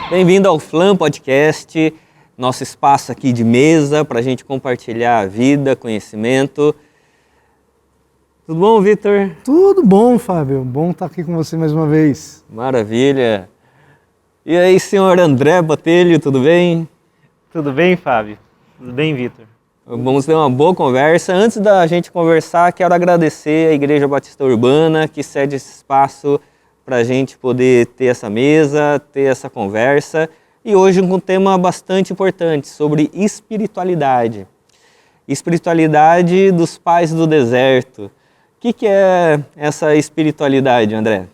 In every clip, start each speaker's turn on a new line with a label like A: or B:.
A: Bem-vindo ao Flam Podcast, nosso espaço aqui de mesa para a gente compartilhar a vida, conhecimento. Tudo bom, Vitor?
B: Tudo bom, Fábio. Bom estar aqui com você mais uma vez.
A: Maravilha. E aí, senhor André Botelho, tudo bem?
C: Tudo bem, Fábio? Tudo bem, Vitor?
A: Vamos ter uma boa conversa. Antes da gente conversar, quero agradecer à Igreja Batista Urbana que cede esse espaço para a gente poder ter essa mesa, ter essa conversa. E hoje com um tema bastante importante sobre espiritualidade. Espiritualidade dos pais do deserto. O que é essa espiritualidade, André?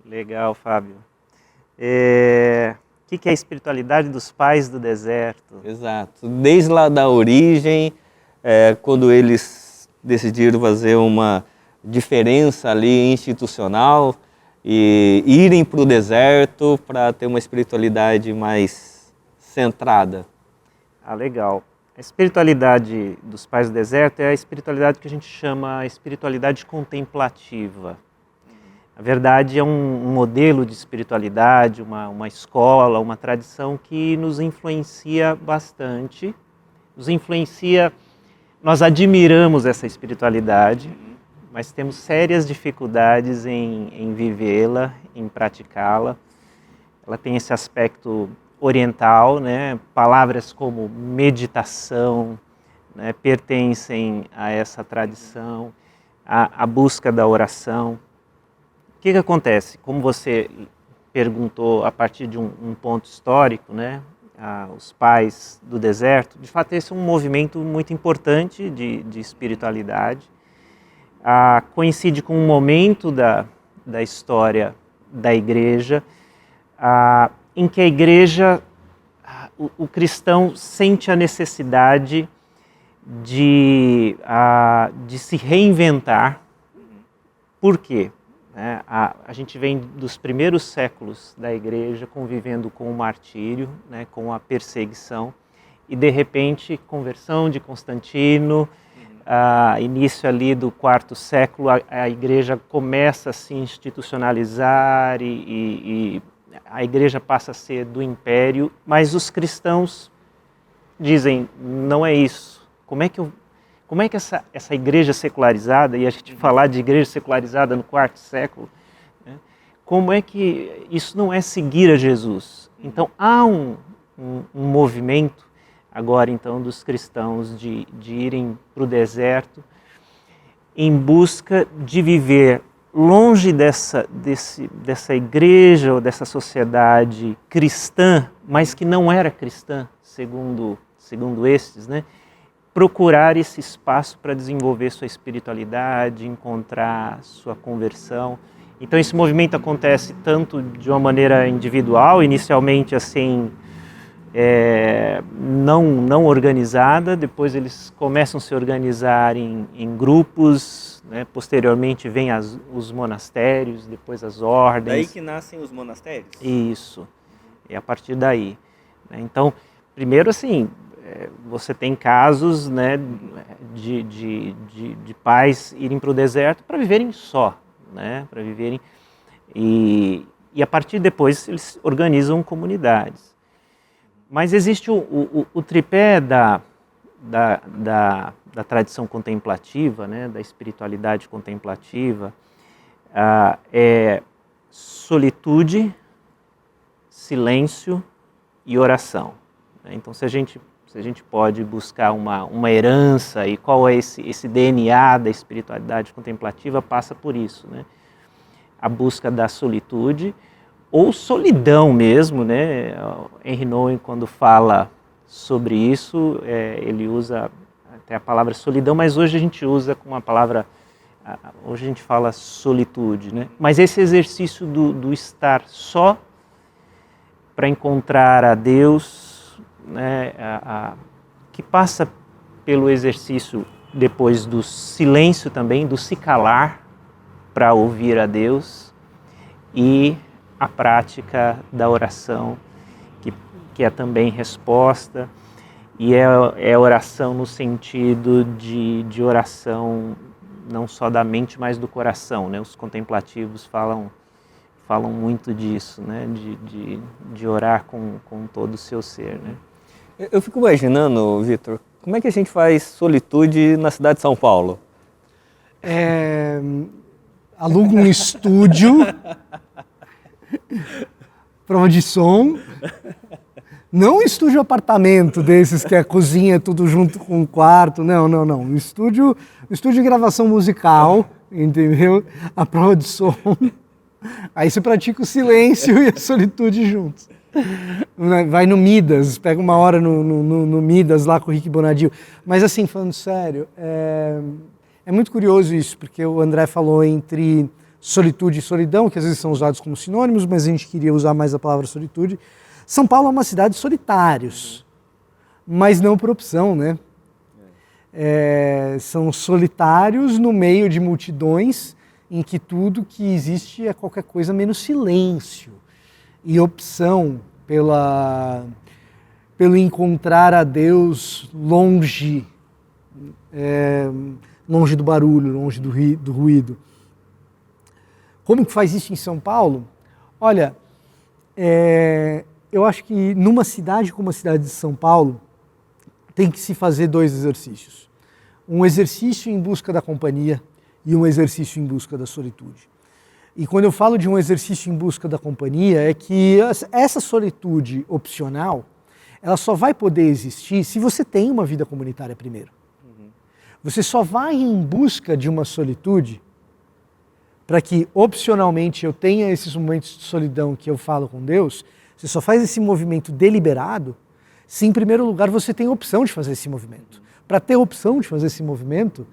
C: Legal, Fábio. O que é a espiritualidade dos pais do deserto?
A: Exato. Desde lá da origem, quando eles decidiram fazer uma diferença ali institucional e irem para o deserto para ter uma espiritualidade mais centrada.
C: Ah, legal. A espiritualidade dos pais do deserto é a espiritualidade que a gente chama espiritualidade contemplativa. Na verdade, é um modelo de espiritualidade, uma escola, uma tradição que nos influencia bastante. Nós admiramos essa espiritualidade, mas temos sérias dificuldades em vivê-la, em praticá-la. Ela tem esse aspecto oriental, né? Palavras como meditação, né, pertencem a essa tradição, a busca da oração. O que acontece? Como você perguntou a partir de um ponto histórico, né, os pais do deserto, de fato esse é um movimento muito importante de espiritualidade. Coincide com um momento da história da igreja, em que a igreja, o cristão sente a necessidade de se reinventar. Por quê? A gente vem dos primeiros séculos da igreja convivendo com o martírio, né, com a perseguição, e de repente, conversão de Constantino, início ali do quarto século, a igreja começa a se institucionalizar e a igreja passa a ser do império, mas os cristãos dizem, não é isso. Como é que essa igreja secularizada, e a gente falar de igreja secularizada no quarto século, né, como é que isso não é seguir a Jesus? Então há um movimento agora então dos cristãos de irem para o deserto em busca de viver longe dessa igreja ou dessa sociedade cristã, mas que não era cristã, segundo estes, né? Procurar esse espaço para desenvolver sua espiritualidade, encontrar sua conversão. Então esse movimento acontece tanto de uma maneira individual, inicialmente assim, não organizada, depois eles começam a se organizar em grupos, né? Posteriormente vêm os monastérios, depois as ordens.
A: Daí que nascem os monastérios?
C: Isso, é a partir daí. Então, primeiro assim, você tem casos, né, de pais irem para o deserto para viverem só, né, para viverem, e a partir depois eles organizam comunidades. Mas existe o tripé da tradição contemplativa, né, da espiritualidade contemplativa, é solitude, silêncio e oração. Então, se a gente pode buscar uma herança, e qual é esse DNA da espiritualidade contemplativa, passa por isso, né? A busca da solitude, ou solidão mesmo, né? Henry Nouwen, quando fala sobre isso, ele usa até a palavra solidão, mas hoje a gente usa com a palavra, hoje a gente fala solitude, né? Mas esse exercício do estar só para encontrar a Deus, né? Que passa pelo exercício depois do silêncio também, do se calar para ouvir a Deus, e a prática da oração, que é também resposta, e é oração no sentido de oração não só da mente, mas do coração, né? Os contemplativos falam falam muito disso, né? De orar com todo o seu ser, né?
A: Eu fico imaginando, Vitor, como é que a gente faz solitude na cidade de São Paulo?
B: Aluga um estúdio, prova de som, não um estúdio apartamento desses que é cozinha tudo junto com o quarto, não. Um estúdio de gravação musical, entendeu? A prova de som. Aí você pratica o silêncio e a solitude juntos. Vai no Midas, pega uma hora no Midas lá com o Rick Bonadio. Mas assim, falando sério, é muito curioso isso, porque o André falou entre solitude e solidão, que às vezes são usados como sinônimos, mas a gente queria usar mais a palavra solitude. São Paulo é uma cidade de solitários, mas não por opção, né? São solitários no meio de multidões em que tudo que existe é qualquer coisa menos silêncio e opção pelo encontrar a Deus longe, longe do barulho, longe do ruído. Como que faz isso em São Paulo? Olha, eu acho que numa cidade como a cidade de São Paulo, tem que se fazer 2 exercícios. Um exercício em busca da companhia e um exercício em busca da solitude. E quando eu falo de um exercício em busca da companhia, é que essa solitude opcional, ela só vai poder existir se você tem uma vida comunitária primeiro. Você só vai em busca de uma solitude para que opcionalmente eu tenha esses momentos de solidão que eu falo com Deus. Você só faz esse movimento deliberado se em primeiro lugar você tem a opção de fazer esse movimento. Para ter a opção de fazer esse movimento,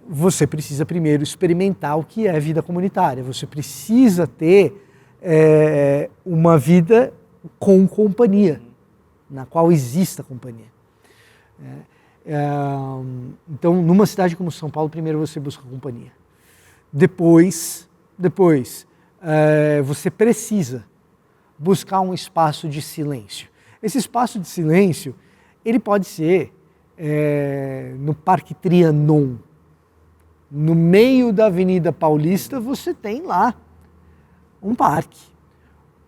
B: você precisa primeiro experimentar o que é vida comunitária. Você precisa ter uma vida com companhia, na qual exista companhia. Então, numa cidade como São Paulo, primeiro você busca companhia. Depois você precisa buscar um espaço de silêncio. Esse espaço de silêncio, ele pode ser no Parque Trianon. No meio da Avenida Paulista, você tem lá um parque.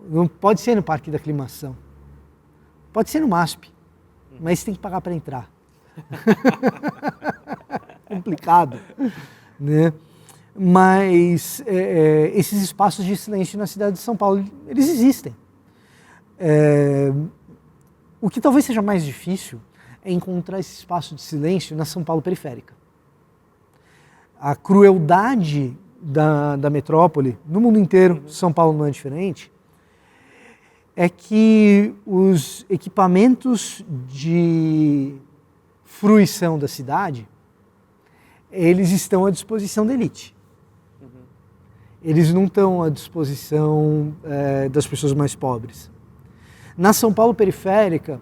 B: Não pode ser no Parque da Aclimação. Pode ser no MASP, mas tem que pagar para entrar. Complicado, né? Mas esses espaços de silêncio na cidade de São Paulo, eles existem. O que talvez seja mais difícil é encontrar esse espaço de silêncio na São Paulo periférica. A crueldade da metrópole, no mundo inteiro, São Paulo não é diferente, é que os equipamentos de fruição da cidade, eles estão à disposição da elite. Eles não estão à disposição das pessoas mais pobres. Na São Paulo periférica,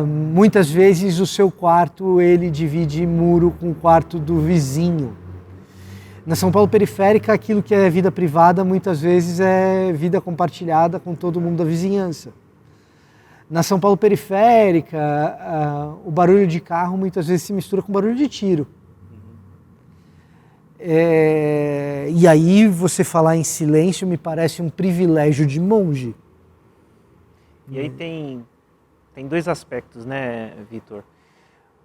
B: muitas vezes o seu quarto ele divide muro com o quarto do vizinho. Na São Paulo periférica, aquilo que é vida privada muitas vezes é vida compartilhada com todo mundo da vizinhança. Na São Paulo periférica, o barulho de carro muitas vezes se mistura com barulho de tiro. E aí você falar em silêncio me parece um privilégio de monge.
C: E aí tem 2 aspectos, né, Vitor?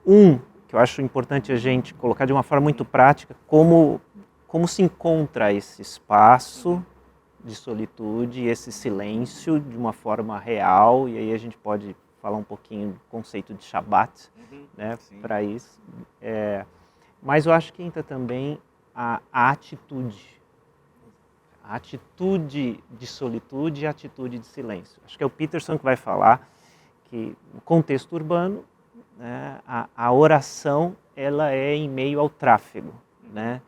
C: Um, que eu acho importante a gente colocar de uma forma muito prática, como se encontra esse espaço de solitude, esse silêncio de uma forma real, e aí a gente pode falar um pouquinho do conceito de Shabbat, né, para isso. Mas eu acho que entra também a atitude de solitude e a atitude de silêncio. Acho que é o Peterson que vai falar que no contexto urbano, né, a oração ela é em meio ao tráfego, né?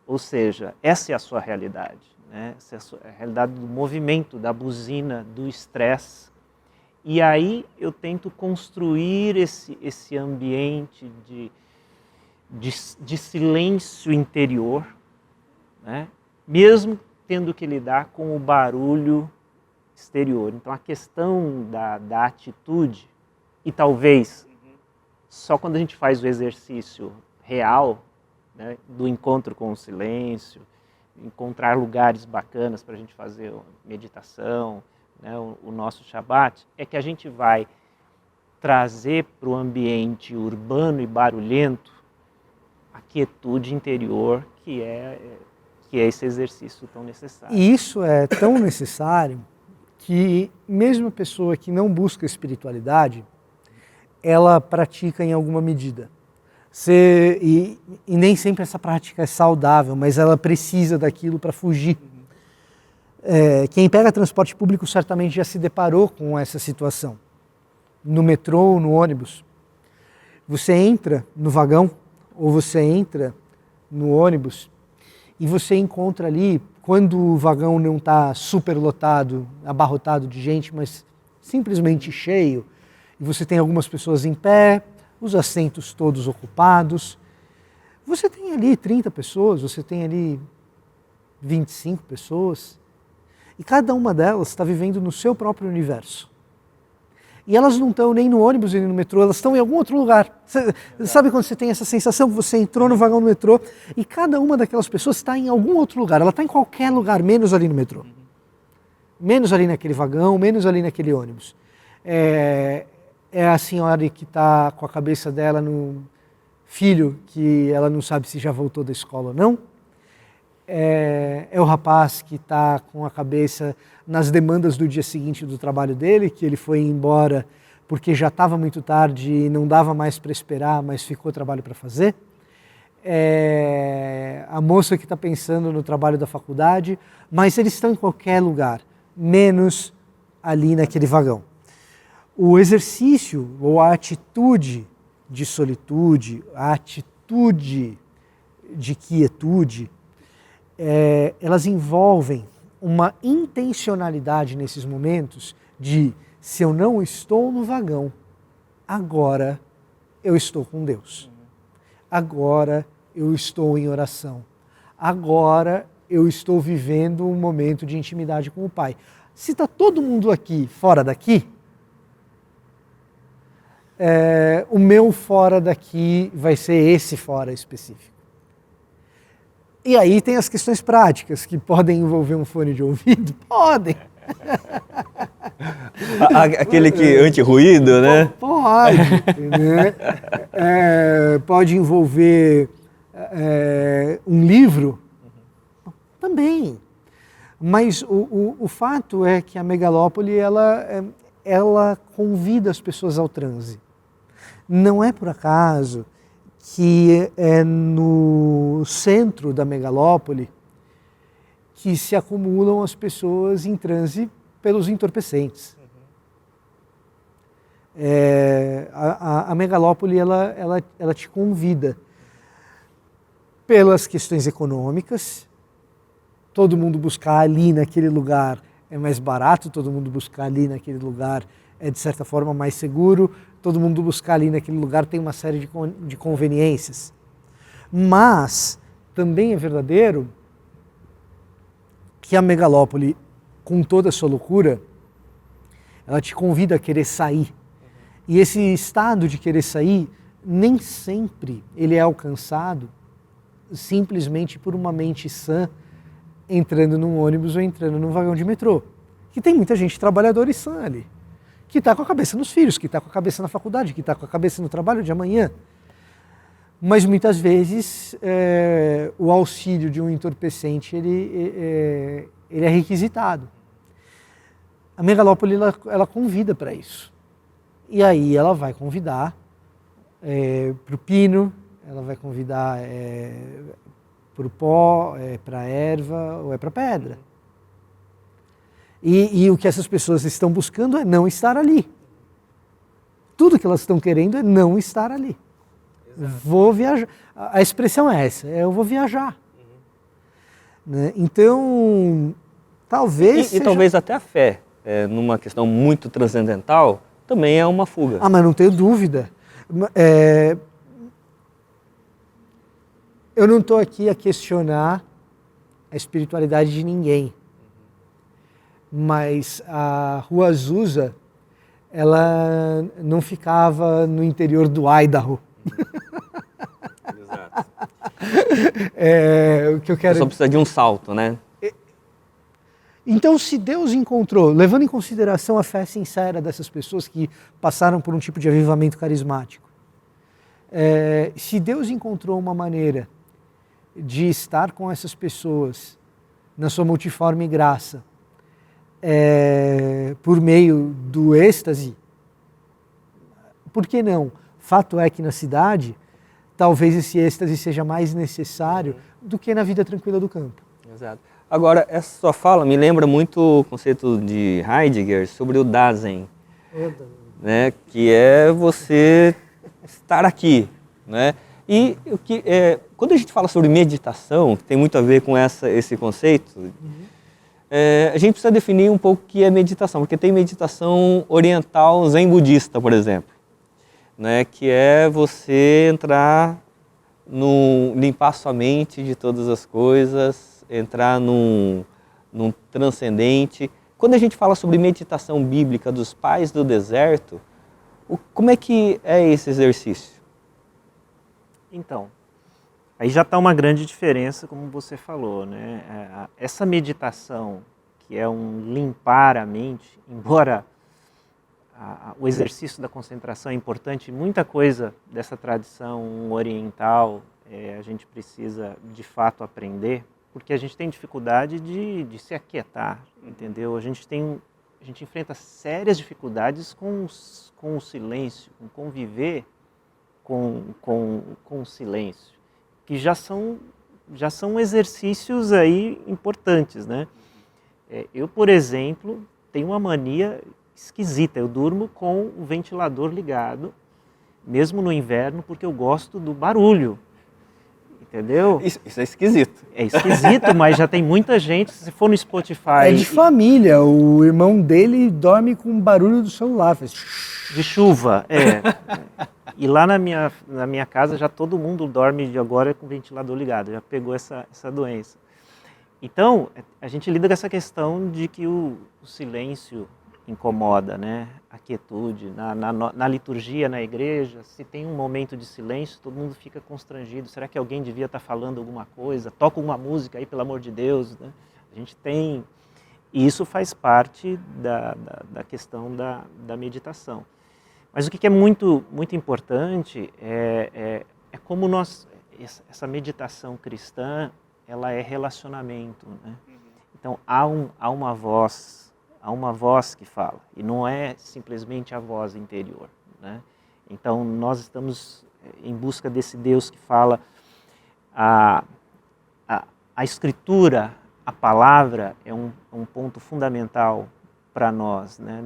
C: Ou seja, essa é a sua realidade, né? Essa é a realidade do movimento, da buzina, do estresse. E aí eu tento construir esse ambiente de silêncio interior, né? Mesmo tendo que lidar com o barulho exterior. Então a questão da atitude, e talvez só quando a gente faz o exercício real, né, do encontro com o silêncio, encontrar lugares bacanas para a gente fazer meditação, né, o nosso Shabat, é que a gente vai trazer para o ambiente urbano e barulhento a quietude interior que é esse exercício tão necessário.
B: E isso é tão necessário que mesmo a pessoa que não busca espiritualidade, ela pratica em alguma medida. E nem sempre essa prática é saudável, mas ela precisa daquilo para fugir. Quem pega transporte público certamente já se deparou com essa situação. No metrô ou no ônibus, você entra no vagão ou você entra no ônibus e você encontra ali, quando o vagão não está superlotado, abarrotado de gente, mas simplesmente cheio, e você tem algumas pessoas em pé, os assentos todos ocupados, você tem ali 30 pessoas, você tem ali 25 pessoas, e cada uma delas está vivendo no seu próprio universo. E elas não estão nem no ônibus nem no metrô, elas estão em algum outro lugar. Sabe quando você tem essa sensação que você entrou no vagão do metrô e cada uma daquelas pessoas está em algum outro lugar, ela está em qualquer lugar, menos ali no metrô. Menos ali naquele vagão, menos ali naquele ônibus. É a senhora que está com a cabeça dela no filho, que ela não sabe se já voltou da escola ou não. É o rapaz que está com a cabeça nas demandas do dia seguinte do trabalho dele, que ele foi embora porque já estava muito tarde e não dava mais para esperar, mas ficou trabalho para fazer. É a moça que está pensando no trabalho da faculdade, mas eles estão em qualquer lugar, menos ali naquele vagão. O exercício ou a atitude de solitude, a atitude de quietude, elas envolvem uma intencionalidade nesses momentos de, se eu não estou no vagão, agora eu estou com Deus. Agora eu estou em oração. Agora eu estou vivendo um momento de intimidade com o Pai. Se está todo mundo aqui fora daqui, o meu fora daqui vai ser esse fora específico. E aí tem as questões práticas, que podem envolver um fone de ouvido? Podem.
A: Aquele que anti-ruído, né?
B: Pode. Né? Pode envolver um livro? Também. Mas o fato é que a megalópole, ela convida as pessoas ao transe. Não é por acaso que é no centro da megalópole que se acumulam as pessoas em transe pelos entorpecentes. A megalópole, ela te convida pelas questões econômicas, todo mundo buscar ali naquele lugar é mais barato, todo mundo buscar ali naquele lugar é de certa forma mais seguro, todo mundo buscar ali naquele lugar tem uma série de conveniências. Mas também é verdadeiro que a megalópole, com toda a sua loucura, ela te convida a querer sair. E esse estado de querer sair, nem sempre ele é alcançado simplesmente por uma mente sã entrando num ônibus ou entrando num vagão de metrô. Que tem muita gente trabalhadora e sã ali, que está com a cabeça nos filhos, que está com a cabeça na faculdade, que está com a cabeça no trabalho de amanhã. Mas muitas vezes o auxílio de um entorpecente ele é requisitado. A megalópole ela convida para isso. E aí ela vai convidar para o pino, ela vai convidar para o pó, para a erva ou para a pedra. E o que essas pessoas estão buscando é não estar ali. Tudo que elas estão querendo é não estar ali. Exato. Vou viajar. A expressão é essa, eu vou viajar. Né? Então, talvez
A: E talvez até a fé, numa questão muito transcendental, também é uma fuga.
B: Ah, mas não tenho dúvida. Eu não estou aqui a questionar a espiritualidade de ninguém. Mas a Rua Azusa, ela não ficava no interior do Idaho.
A: Exato.
B: O que eu
A: Você
B: quero...
A: só precisa de um salto, né?
B: Então, se Deus encontrou, levando em consideração a fé sincera dessas pessoas que passaram por um tipo de avivamento carismático, se Deus encontrou uma maneira de estar com essas pessoas na sua multiforme graça, por meio do êxtase, por que não? Fato é que na cidade, talvez esse êxtase seja mais necessário do que na vida tranquila do campo.
A: Exato. Agora, essa sua fala me lembra muito o conceito de Heidegger sobre o Dasein, né? Que é você estar aqui, né? E o que, quando a gente fala sobre meditação, que tem muito a ver com esse conceito, a gente precisa definir um pouco o que é meditação, porque tem meditação oriental zen budista, por exemplo, né? Que é você entrar limpar sua mente de todas as coisas, entrar num transcendente. Quando a gente fala sobre meditação bíblica dos pais do deserto, como é que é esse exercício?
C: Então, aí já está uma grande diferença, como você falou, né? Essa meditação, que é um limpar a mente, embora o exercício da concentração é importante, muita coisa dessa tradição oriental a gente precisa de fato aprender, porque a gente tem dificuldade de se aquietar, entendeu? A gente enfrenta sérias dificuldades com o silêncio, com conviver com o silêncio, que já são exercícios aí importantes, né? Eu, por exemplo, tenho uma mania esquisita, eu durmo com o ventilador ligado, mesmo no inverno, porque eu gosto do barulho. Entendeu?
A: Isso é esquisito.
C: É esquisito, mas já tem muita gente, se for no Spotify...
B: É de família, o irmão dele dorme com o barulho do celular. Faz...
C: De chuva, E lá na minha casa já todo mundo dorme de agora com o ventilador ligado, já pegou essa doença. Então, a gente lida com essa questão de que o silêncio incomoda, né? A quietude. Na liturgia, na igreja, se tem um momento de silêncio, todo mundo fica constrangido. Será que alguém devia estar falando alguma coisa? Toca uma música aí, pelo amor de Deus, né? A gente tem... E isso faz parte da questão da meditação. Mas o que é muito, muito importante é como essa meditação cristã, ela é relacionamento, né? Então, há uma voz que fala, e não é simplesmente a voz interior, né? Então, nós estamos em busca desse Deus que fala. A Escritura, a palavra, é um ponto fundamental para nós, né?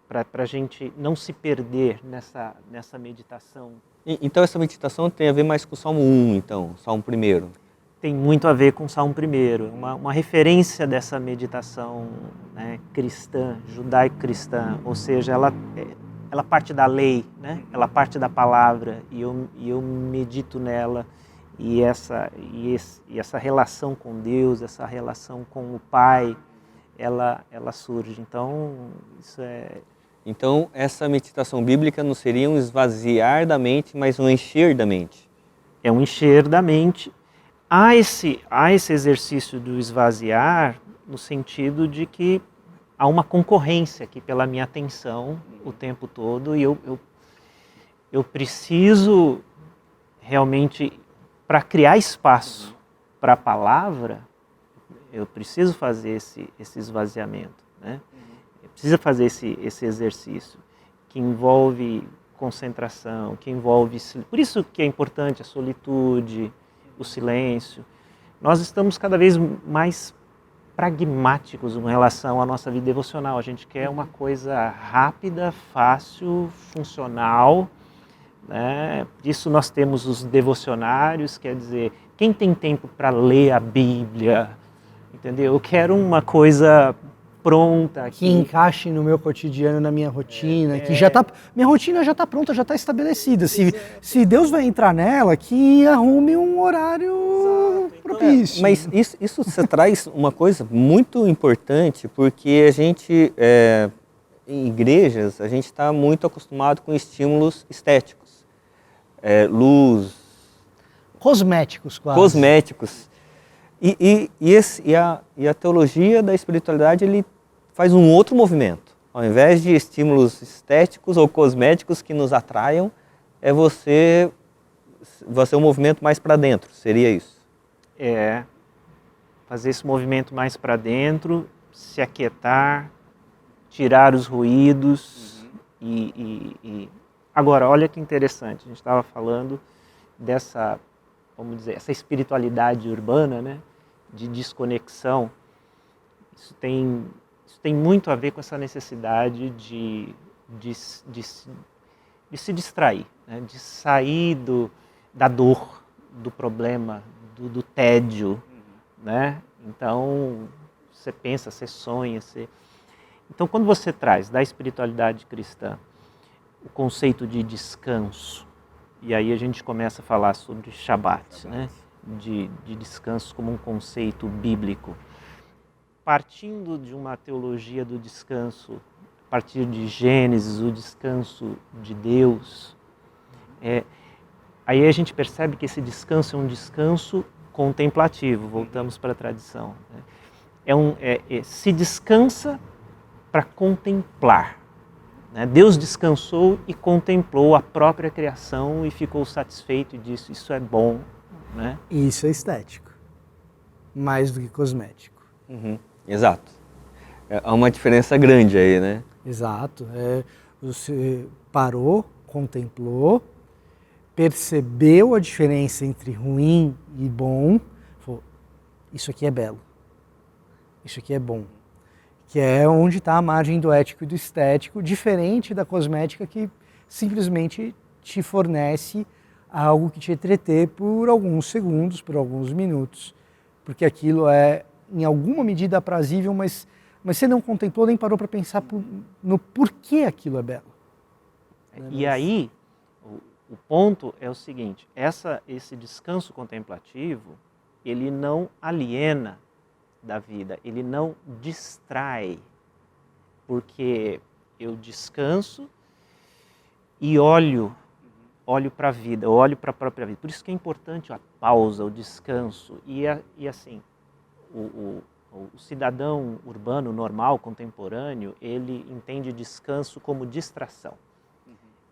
C: Para a gente não se perder nessa meditação.
A: Então, essa meditação tem a ver mais com o Salmo 1, então, Salmo 1.
C: Tem muito a ver com o Salmo 1, uma referência dessa meditação, né, cristã, judaico-cristã, ou seja, ela parte da lei, né? Ela parte da palavra, e eu medito nela, e essa relação com Deus, essa relação com o Pai, ela surge. Então, isso é...
A: Então, essa meditação bíblica não seria um esvaziar da mente, mas um encher da mente.
C: É um encher da mente. Há esse exercício do esvaziar, no sentido de que há uma concorrência aqui pela minha atenção o tempo todo, e eu preciso realmente, para criar espaço para a palavra, eu preciso fazer esse esvaziamento, né? Precisa fazer esse exercício que envolve concentração, que envolve... Por isso que é importante a solitude, o silêncio. Nós estamos cada vez mais pragmáticos em relação à nossa vida devocional. A gente quer uma coisa rápida, fácil, funcional, né? Por isso nós temos os devocionários, quer dizer, quem tem tempo para ler a Bíblia, entendeu? Eu quero uma coisa pronta,
B: que encaixe no meu cotidiano, na minha rotina, que minha rotina já está pronta, já está estabelecida. Se Deus vai entrar nela, que arrume um horário propício.
A: Mas isso você traz uma coisa muito importante, porque a gente, em igrejas, a gente está muito acostumado com estímulos estéticos. Luz,
B: Cosméticos, quase.
A: Cosméticos. E a teologia da espiritualidade, ele faz um outro movimento. Ao invés de estímulos estéticos ou cosméticos que nos atraiam, é você um movimento mais para dentro, seria isso?
C: É fazer esse movimento mais para dentro, se aquietar, tirar os ruídos Agora, olha que interessante, a gente estava falando dessa, vamos dizer, essa espiritualidade urbana, né, de desconexão. Isso tem muito a ver com essa necessidade de se distrair, né, de sair da dor, do problema, do tédio, né? Então, você pensa, você sonha, Então, quando você traz da espiritualidade cristã o conceito de descanso, e aí a gente começa a falar sobre Shabat, né? de descanso como um conceito bíblico, partindo de uma teologia do descanso, a partir de Gênesis, o descanso de Deus, aí a gente percebe que esse descanso é um descanso contemplativo, voltamos para a tradição. Né? Se descansa para contemplar. Né? Deus descansou e contemplou a própria criação e ficou satisfeito e disse, isso é bom. Né?
B: Isso é estético, mais do que cosmético.
A: Uhum. Exato. Há uma diferença grande aí, né?
B: Exato. Você parou, contemplou, percebeu a diferença entre ruim e bom, falou, isso aqui é belo, isso aqui é bom. Que é onde está a margem do ético e do estético, diferente da cosmética que simplesmente te fornece algo que te entreter por alguns segundos, por alguns minutos, porque aquilo é, em alguma medida, aprazível, mas você não contemplou nem parou para pensar no porquê aquilo é belo.
C: E aí, o ponto é o seguinte, esse descanso contemplativo, ele não aliena da vida, ele não distrai, porque eu descanso e olho para a vida, eu olho para a própria vida. Por isso que é importante a pausa, o descanso. E assim, o cidadão urbano normal, contemporâneo, ele entende descanso como distração.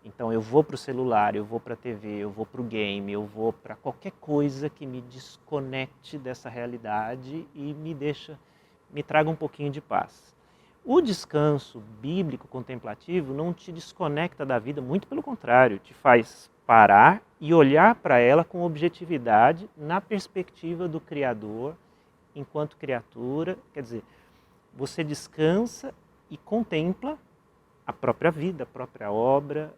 C: Então eu vou para o celular, eu vou para a TV, eu vou para o game, eu vou para qualquer coisa que me desconecte dessa realidade e me traga um pouquinho de paz. O descanso bíblico contemplativo não te desconecta da vida, muito pelo contrário, te faz parar e olhar para ela com objetividade na perspectiva do Criador enquanto criatura. Quer dizer, você descansa e contempla a própria vida, a própria obra,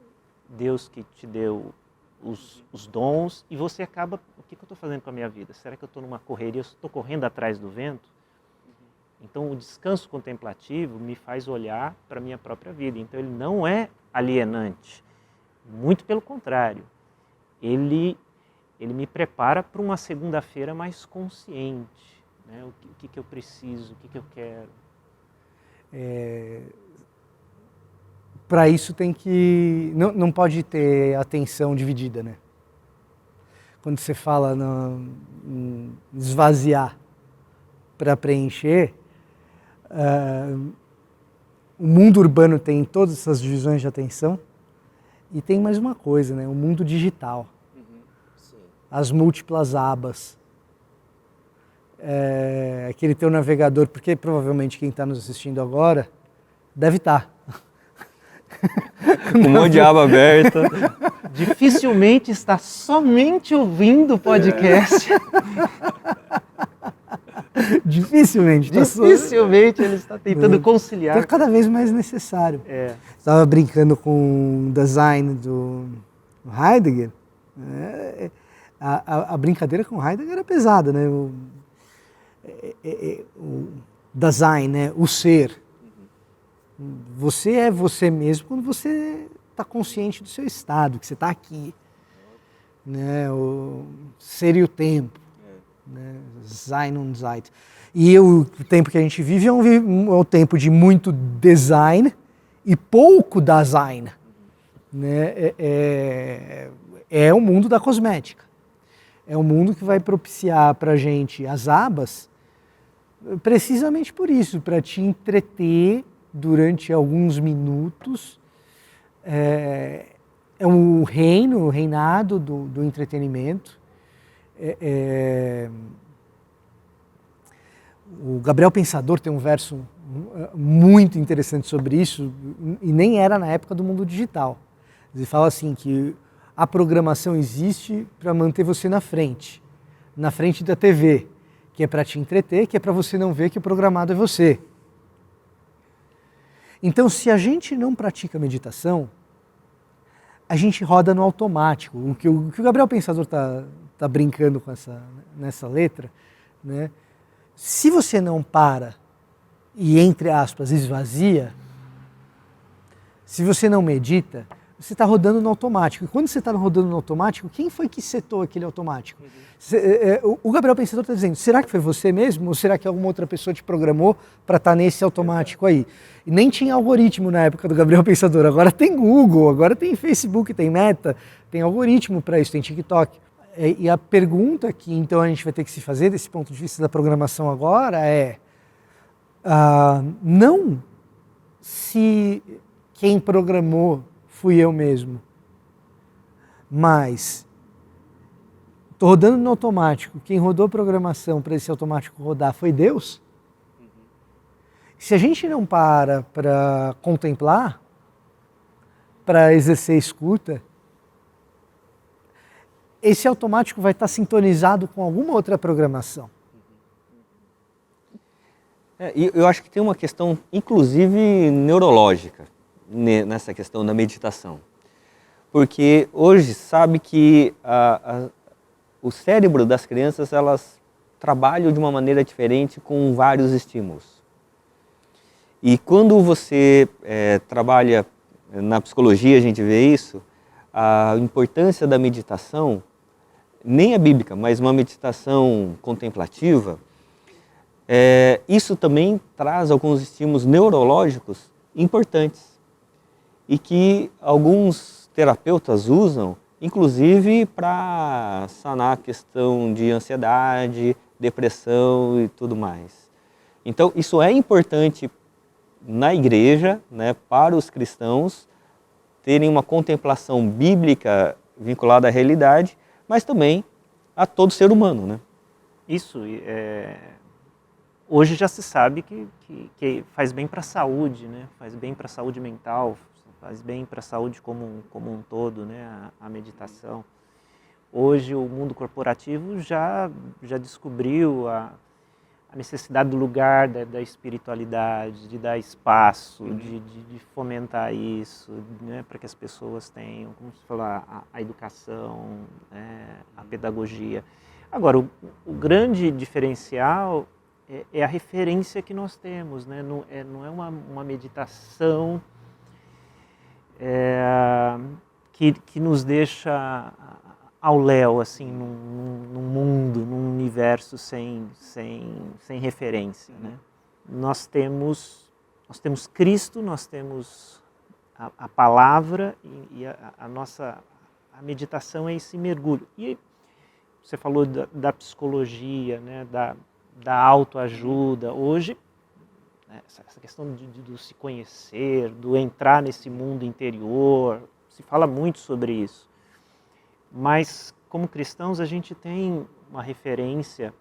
C: Deus que te deu os dons, e você acaba, o que eu estou fazendo com a minha vida? Será que eu estou numa correria, eu estou correndo atrás do vento? Então o descanso contemplativo me faz olhar para a minha própria vida, então ele não é alienante, muito pelo contrário, ele me prepara para uma segunda-feira mais consciente, né? O que eu preciso, o que eu quero.
B: Para isso tem que... Não pode ter atenção dividida, né? Quando você fala em esvaziar para preencher, o mundo urbano tem todas essas divisões de atenção e tem mais uma coisa, né? O mundo digital.
A: Sim.
B: As múltiplas abas. Aquele teu navegador, porque provavelmente quem está nos assistindo agora deve estar.
A: Um monte de aba aberta.
C: Dificilmente está somente ouvindo o podcast.
B: Dificilmente
C: ele está tentando conciliar.
B: Então é cada vez mais necessário. Estava brincando com o design do Heidegger. A brincadeira com o Heidegger era pesada, né? O design, né? O ser. Você é você mesmo quando você está consciente do seu estado, que você está aqui. Né? O ser e o tempo. Né? Sein und Zeit. E o tempo que a gente vive é um tempo de muito design e pouco design. Né? É o mundo da cosmética. É um mundo que vai propiciar para a gente as abas precisamente por isso, para te entreter durante alguns minutos. É um reino, o reinado do entretenimento. O Gabriel Pensador tem um verso muito interessante sobre isso, e nem era na época do mundo digital. Ele fala assim que a programação existe para manter você na frente da TV, que é para te entreter, que é para você não ver que o programado é você. Então, se a gente não pratica meditação, a gente roda no automático. O que o Gabriel Pensador tá brincando nessa letra, né? Se você não para e, entre aspas, esvazia, se você não medita, você está rodando no automático. E quando você está rodando no automático, quem foi que setou aquele automático? O Gabriel Pensador está dizendo, será que foi você mesmo? Ou será que alguma outra pessoa te programou para estar nesse automático aí? E nem tinha algoritmo na época do Gabriel Pensador. Agora tem Google, agora tem Facebook, tem Meta, tem algoritmo para isso, tem TikTok. E a pergunta que então a gente vai ter que se fazer desse ponto de vista da programação agora é não se quem programou fui eu mesmo, mas estou rodando no automático, quem rodou a programação para esse automático rodar foi Deus? Se a gente não para contemplar, para exercer escuta, esse automático vai estar sintonizado com alguma outra programação.
A: Eu acho que tem uma questão, inclusive, neurológica, nessa questão da meditação. Porque hoje sabe que o cérebro das crianças, elas trabalham de uma maneira diferente com vários estímulos. E quando você trabalha na psicologia, a gente vê isso, a importância da meditação, nem a bíblica, mas uma meditação contemplativa, isso também traz alguns estímulos neurológicos importantes e que alguns terapeutas usam, inclusive para sanar a questão de ansiedade, depressão e tudo mais. Então, isso é importante na igreja, né, para os cristãos terem uma contemplação bíblica vinculada à realidade, mas também a todo ser humano, né?
C: Isso, hoje já se sabe que faz bem para a saúde, né? Faz bem para a saúde mental, faz bem para a saúde como um todo, né? A meditação. Hoje o mundo corporativo já descobriu a necessidade do lugar da espiritualidade, de dar espaço, de fomentar isso, né? Para que as pessoas tenham, como se falar, a educação, né? A pedagogia. Agora, o grande diferencial é a referência que nós temos, né? Não é uma meditação que nos deixa ao léu, assim, num mundo, num universo sem referência, né? Nós temos Cristo, nós temos a palavra e a meditação é esse mergulho. E você falou da psicologia, né? Da autoajuda. Hoje, né, essa questão do se conhecer, do entrar nesse mundo interior, se fala muito sobre isso. Mas, como cristãos, a gente tem uma referência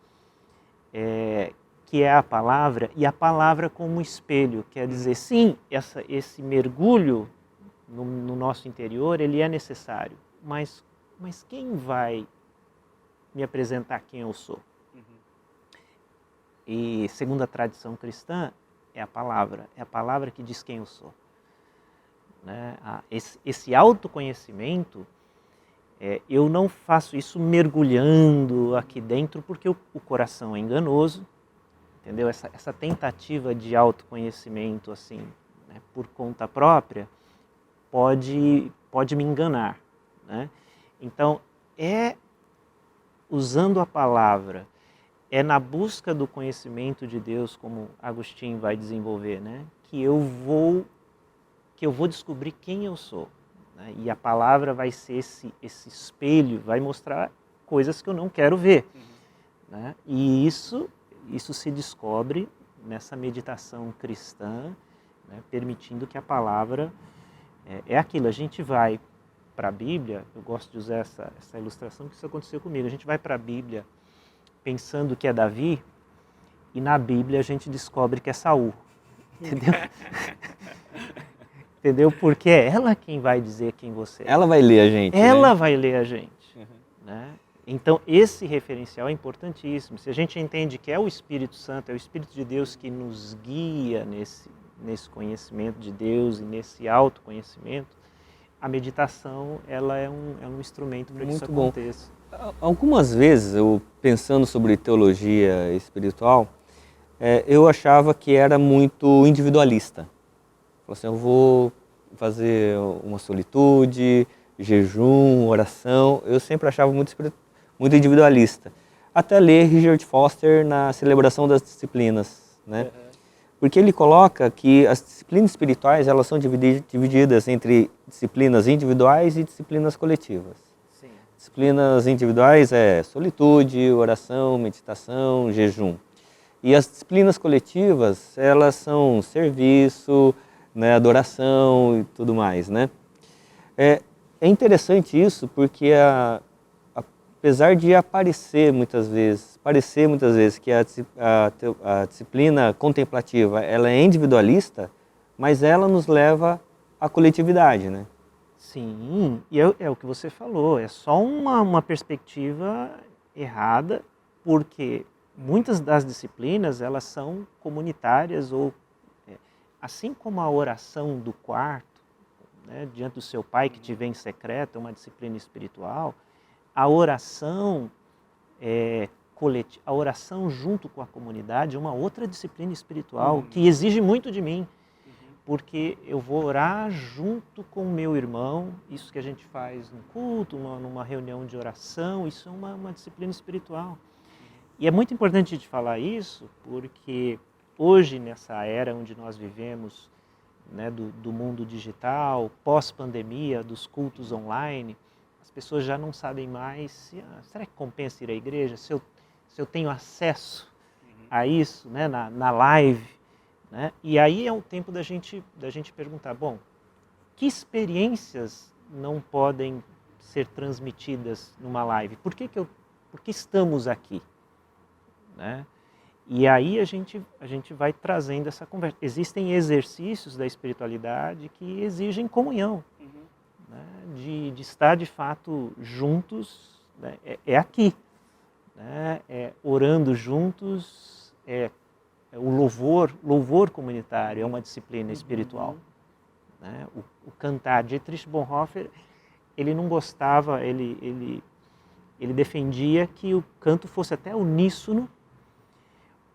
C: que é a palavra, e a palavra como espelho. Quer dizer, sim, esse mergulho no nosso interior, ele é necessário. Mas quem vai me apresentar quem eu sou? E, segundo a tradição cristã, é a palavra que diz quem eu sou. Né? Esse autoconhecimento, eu não faço isso mergulhando aqui dentro, porque o coração é enganoso, entendeu? Essa tentativa de autoconhecimento, assim, né, por conta própria, pode me enganar, né? Então, usando a palavra, na busca do conhecimento de Deus, como Agostinho vai desenvolver, né, que eu vou descobrir quem eu sou. Né? E a palavra vai ser esse espelho, vai mostrar coisas que eu não quero ver. Né? E isso se descobre nessa meditação cristã, né? Permitindo que a palavra é aquilo. A gente vai para a Bíblia, eu gosto de usar essa ilustração, porque isso aconteceu comigo. A gente vai para a Bíblia pensando que é Davi, e na Bíblia a gente descobre que é Saul. Entendeu? Entendeu? Porque é ela quem vai dizer quem você é.
A: Ela vai ler a gente.
C: Ela
A: né?
C: vai ler a gente. Né? Então, esse referencial é importantíssimo. Se a gente entende que é o Espírito Santo, é o Espírito de Deus que nos guia nesse conhecimento de Deus e nesse autoconhecimento, a meditação ela é um instrumento para que isso aconteça.
A: Algumas vezes, eu pensando sobre teologia espiritual, eu achava que era muito individualista. Assim, eu vou fazer uma solitude, jejum, oração. Eu sempre achava muito individualista. Até ler Richard Foster na Celebração das Disciplinas, né? Porque ele coloca que as disciplinas espirituais elas são divididas entre disciplinas individuais e disciplinas coletivas.
C: Sim.
A: Disciplinas individuais é solitude, oração, meditação, jejum. E as disciplinas coletivas, elas são serviço, né, adoração e tudo mais, né? É interessante isso porque apesar de parecer muitas vezes que a disciplina contemplativa ela é individualista, mas ela nos leva à coletividade, né?
C: Sim, e é o que você falou, é só uma perspectiva errada, porque muitas das disciplinas elas são comunitárias ou assim como a oração do quarto, né, diante do seu pai que te vê em secreto, é uma disciplina espiritual, a oração coletiva, a oração junto com a comunidade é uma outra disciplina espiritual que exige muito de mim, porque eu vou orar junto com o meu irmão, isso que a gente faz no culto, numa reunião de oração, isso é uma disciplina espiritual. E é muito importante de falar isso, porque hoje, nessa era onde nós vivemos, né, do mundo digital, pós-pandemia, dos cultos online, as pessoas já não sabem mais, será que compensa ir à igreja? Se eu tenho acesso a isso, né, na live, né? E aí é o tempo da gente perguntar, bom, que experiências não podem ser transmitidas numa live? Por que estamos aqui? Né? E aí a gente vai trazendo essa conversa. Existem exercícios da espiritualidade que exigem comunhão, né? de estar de fato juntos, né? É aqui, né? Orando juntos, o louvor comunitário é uma disciplina espiritual. Né? O cantar, Dietrich Bonhoeffer, ele não gostava, ele defendia que o canto fosse até uníssono,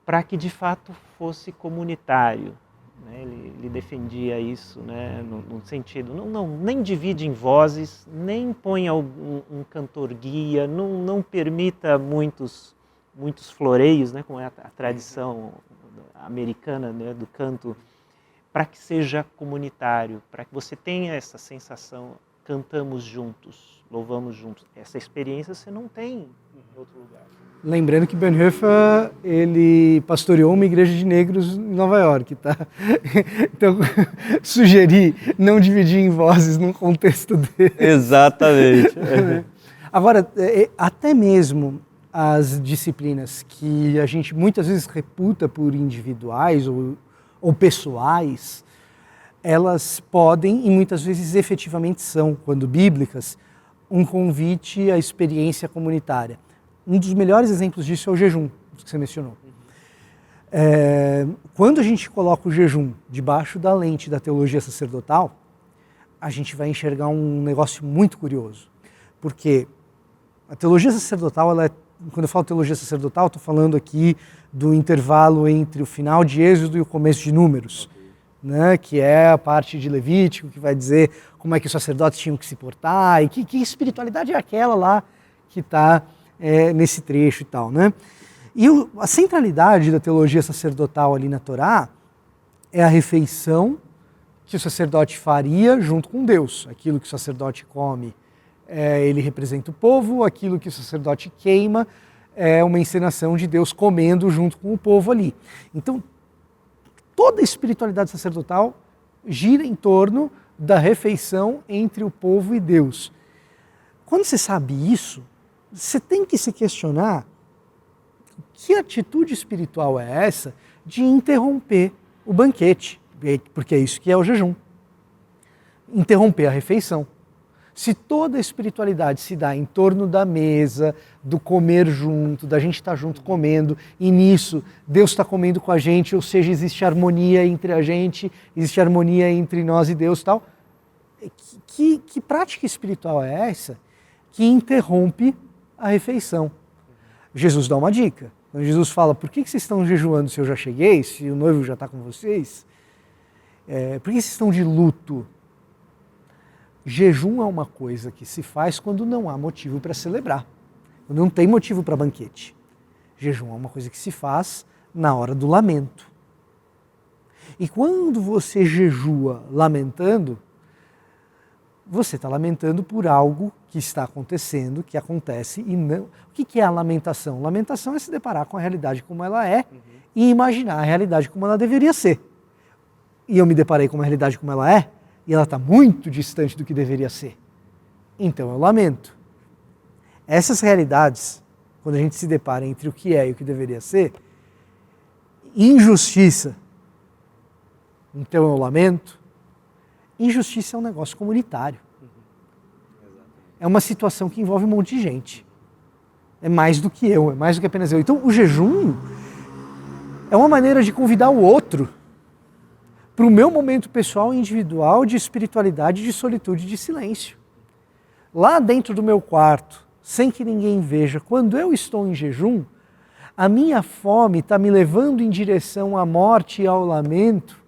C: para que de fato fosse comunitário. Né? Ele defendia isso, né? no sentido, nem divide em vozes, nem põe um cantor guia, não permita muitos floreios, né? Como é a tradição americana, né? Do canto, para que seja comunitário, para que você tenha essa sensação, cantamos juntos, louvamos juntos. Essa experiência você não tem em outro lugar.
B: Lembrando que Bonhoeffer, ele pastoreou uma igreja de negros em Nova York, tá? Então, sugerir não dividir em vozes num contexto dele.
A: Exatamente.
B: Agora, até mesmo as disciplinas que a gente muitas vezes reputa por individuais ou pessoais, elas podem, e muitas vezes efetivamente são, quando bíblicas, um convite à experiência comunitária. Um dos melhores exemplos disso é o jejum, que você mencionou. Quando a gente coloca o jejum debaixo da lente da teologia sacerdotal, a gente vai enxergar um negócio muito curioso. Porque a teologia sacerdotal, quando eu falo teologia sacerdotal, estou falando aqui do intervalo entre o final de Êxodo e o começo de Números, né, que é a parte de Levítico, que vai dizer como é que os sacerdotes tinham que se portar, e que espiritualidade é aquela lá que está nesse trecho e tal, né? E a centralidade da teologia sacerdotal ali na Torá é a refeição que o sacerdote faria junto com Deus. Aquilo que o sacerdote come ele representa o povo, aquilo que o sacerdote queima é uma encenação de Deus comendo junto com o povo ali. Então, toda a espiritualidade sacerdotal gira em torno da refeição entre o povo e Deus. Quando você sabe isso, você tem que se questionar que atitude espiritual é essa de interromper o banquete, porque é isso que é o jejum. Interromper a refeição. Se toda a espiritualidade se dá em torno da mesa, do comer junto, da gente estar junto comendo, e nisso Deus está comendo com a gente, ou seja, existe harmonia entre a gente, existe harmonia entre nós e Deus e tal. Que prática espiritual é essa que interrompe a refeição? Jesus dá uma dica. Quando Jesus fala, por que vocês estão jejuando se eu já cheguei, se o noivo já está com vocês? Por que vocês estão de luto? Jejum é uma coisa que se faz quando não há motivo para celebrar, quando não tem motivo para banquete. Jejum é uma coisa que se faz na hora do lamento. E quando você jejua lamentando, você está lamentando por algo que está acontecendo, que acontece e não... O que é a lamentação? Lamentação é se deparar com a realidade como ela é e imaginar a realidade como ela deveria ser. E eu me deparei com uma realidade como ela é, e ela está muito distante do que deveria ser. Então eu lamento. Essas realidades, quando a gente se depara entre o que é e o que deveria ser, injustiça, então eu lamento. Injustiça é um negócio comunitário. É uma situação que envolve um monte de gente. É mais do que eu, é mais do que apenas eu. Então o jejum é uma maneira de convidar o outro para o meu momento pessoal e individual de espiritualidade, de solitude, de silêncio. Lá dentro do meu quarto, sem que ninguém veja, quando eu estou em jejum, a minha fome está me levando em direção à morte e ao lamento,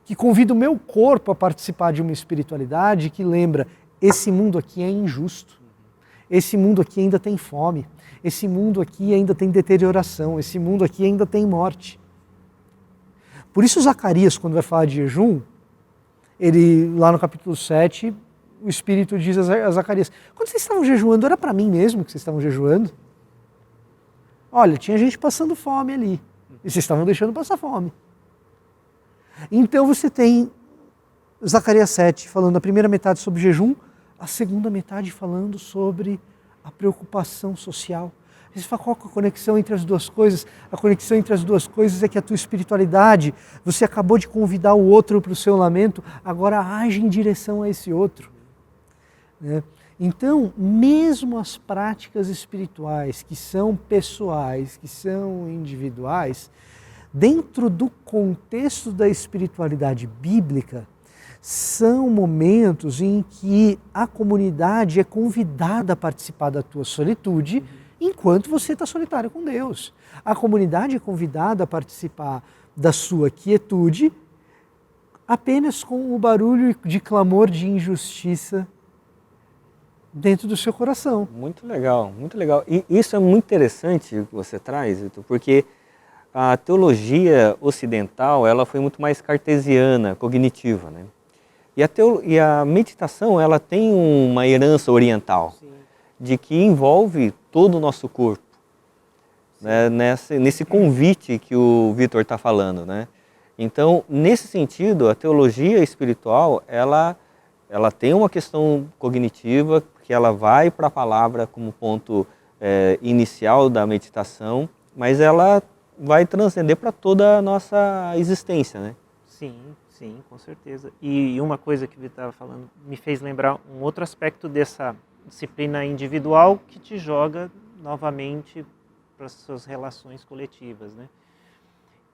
B: que convida o meu corpo a participar de uma espiritualidade que lembra, esse mundo aqui é injusto, esse mundo aqui ainda tem fome, esse mundo aqui ainda tem deterioração, esse mundo aqui ainda tem morte. Por isso Zacarias, quando vai falar de jejum, ele, lá no capítulo 7, o Espírito diz a Zacarias, quando vocês estavam jejuando, era para mim mesmo que vocês estavam jejuando? Olha, tinha gente passando fome ali, e vocês estavam deixando passar fome. Então você tem Zacarias 7 falando a primeira metade sobre jejum, a segunda metade falando sobre a preocupação social. Você fala, qual é a conexão entre as duas coisas? A conexão entre as duas coisas é que a tua espiritualidade, você acabou de convidar o outro para o seu lamento, agora age em direção a esse outro. Né? Então, mesmo as práticas espirituais que são pessoais, que são individuais, dentro do contexto da espiritualidade bíblica, são momentos em que a comunidade é convidada a participar da tua solitude, enquanto você está solitário com Deus. A comunidade é convidada a participar da sua quietude, apenas com o barulho de clamor de injustiça dentro do seu coração.
A: Muito legal, muito legal. E isso é muito interessante o que você traz, Vitor, porque a teologia ocidental ela foi muito mais cartesiana, cognitiva, né? E a meditação ela tem uma herança oriental. Sim. De que envolve todo o nosso corpo, né? Nesse convite que o Vitor está falando. Né? Então, nesse sentido, a teologia espiritual, ela tem uma questão cognitiva, que ela vai para a palavra como ponto inicial da meditação, mas ela vai transcender para toda a nossa existência. Né?
C: Sim, com certeza. E uma coisa que o Vitor estava falando me fez lembrar um outro aspecto dessa disciplina individual que te joga novamente para as suas relações coletivas, né?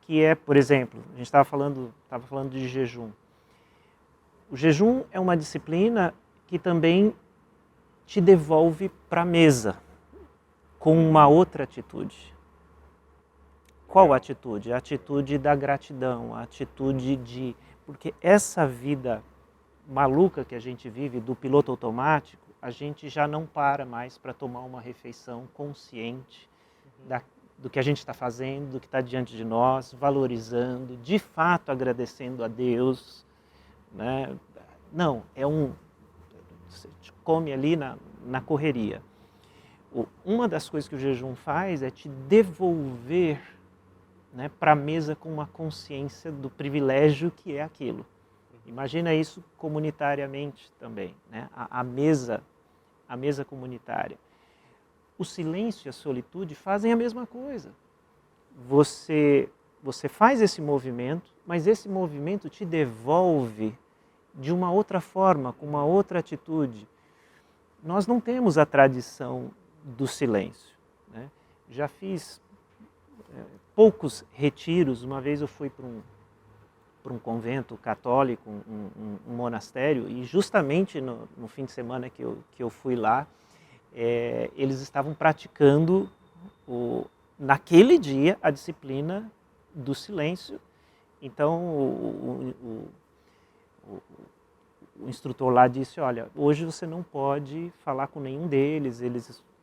C: Que é, por exemplo, a gente estava falando de jejum. O jejum é uma disciplina que também te devolve para a mesa com uma outra atitude. Qual atitude? A atitude da gratidão, a atitude de... Porque essa vida maluca que a gente vive do piloto automático, a gente já não para mais para tomar uma refeição consciente do que a gente está fazendo, do que está diante de nós, valorizando, de fato agradecendo a Deus. Né? Não, você come ali na correria. Uma das coisas que o jejum faz é te devolver, né, para a mesa com uma consciência do privilégio que é aquilo. Imagina isso comunitariamente também, né? A mesa comunitária. O silêncio e a solitude fazem a mesma coisa. Você faz esse movimento, mas esse movimento te devolve de uma outra forma, com uma outra atitude. Nós não temos a tradição do silêncio, né? Já fiz poucos retiros. Uma vez eu fui para um convento católico, um monastério, e justamente no fim de semana que eu fui lá, eles estavam praticando, naquele dia, a disciplina do silêncio. Então o instrutor lá disse, olha, hoje você não pode falar com nenhum deles,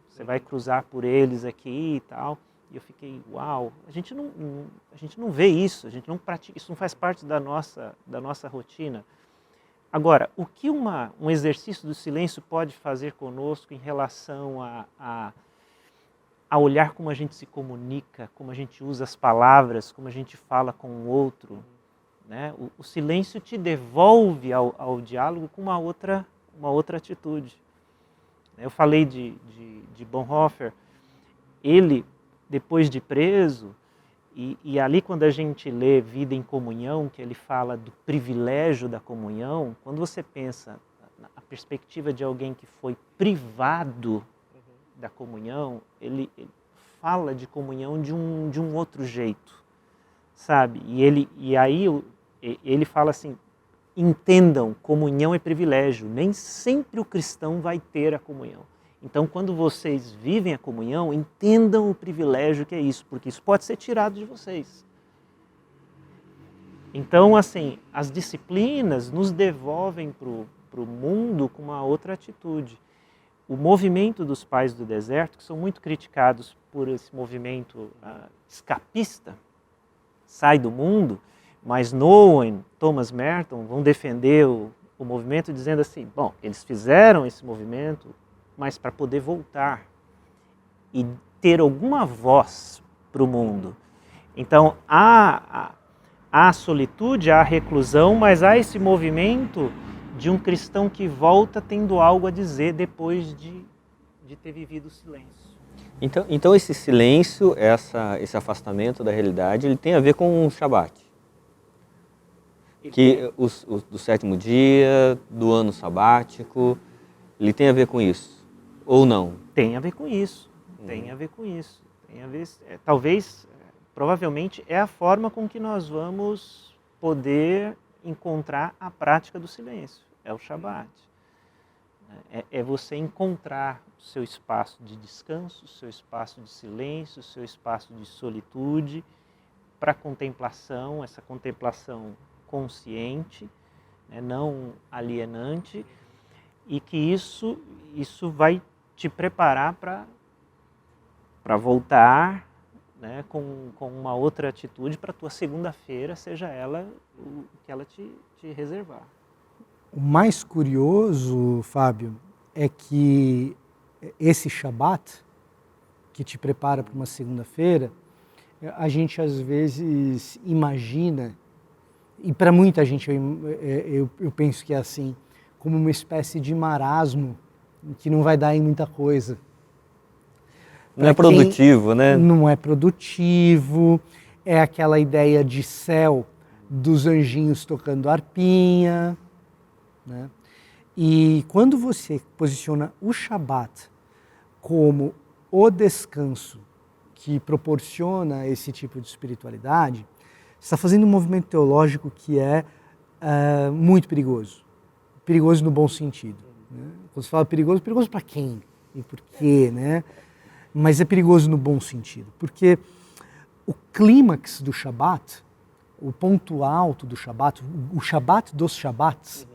C: você vai cruzar por eles aqui e tal. E eu fiquei, uau, a gente não vê isso, a gente não pratica, isso não faz parte da nossa rotina. Agora, o que um exercício do silêncio pode fazer conosco em relação a olhar como a gente se comunica, como a gente usa as palavras, como a gente fala com o outro, né? O silêncio te devolve ao diálogo com uma outra atitude. Eu falei de Bonhoeffer. Ele, depois de preso, e ali quando a gente lê Vida em Comunhão, que ele fala do privilégio da comunhão, quando você pensa na perspectiva de alguém que foi privado da comunhão, ele fala de comunhão de um outro jeito, sabe? E aí ele fala assim, entendam, comunhão é privilégio, nem sempre o cristão vai ter a comunhão. Então, quando vocês vivem a comunhão, entendam o privilégio que é isso, porque isso pode ser tirado de vocês. Então, assim, as disciplinas nos devolvem para o mundo com uma outra atitude. O movimento dos pais do deserto, que são muito criticados por esse movimento escapista, sai do mundo, mas Nouwen, Thomas Merton vão defender o movimento dizendo assim, bom, eles fizeram esse movimento, mas para poder voltar e ter alguma voz para o mundo. Então, há a solitude, há a reclusão, mas há esse movimento de um cristão que volta tendo algo a dizer depois de ter vivido o silêncio.
A: Então esse silêncio, esse afastamento da realidade, ele tem a ver com o Shabat. Do sétimo dia, do ano sabático, ele tem a ver com isso? Ou não?
C: Tem a ver com isso, tem a ver com isso. Tem a ver, talvez, provavelmente, é a forma com que nós vamos poder encontrar a prática do silêncio, é o Shabat. É você encontrar o seu espaço de descanso, o seu espaço de silêncio, o seu espaço de solitude para contemplação, essa contemplação consciente, né, não alienante, e que isso vai te preparar para voltar, né, com uma outra atitude para a tua segunda-feira, seja ela o que ela te reservar.
B: O mais curioso, Fábio, é que esse Shabat, que te prepara para uma segunda-feira, a gente às vezes imagina, e para muita gente eu penso que é assim, como uma espécie de marasmo que não vai dar em muita coisa.
A: Não é produtivo, né?
B: Não é produtivo, é aquela ideia de céu dos anjinhos tocando harpinha, né? E quando você posiciona o Shabat como o descanso que proporciona esse tipo de espiritualidade, você está fazendo um movimento teológico que é muito perigoso. Perigoso no bom sentido, né? Quando você fala perigoso para quem e por quê, né? Mas é perigoso no bom sentido, porque o clímax do Shabat, o ponto alto do Shabat, o Shabat dos Shabats,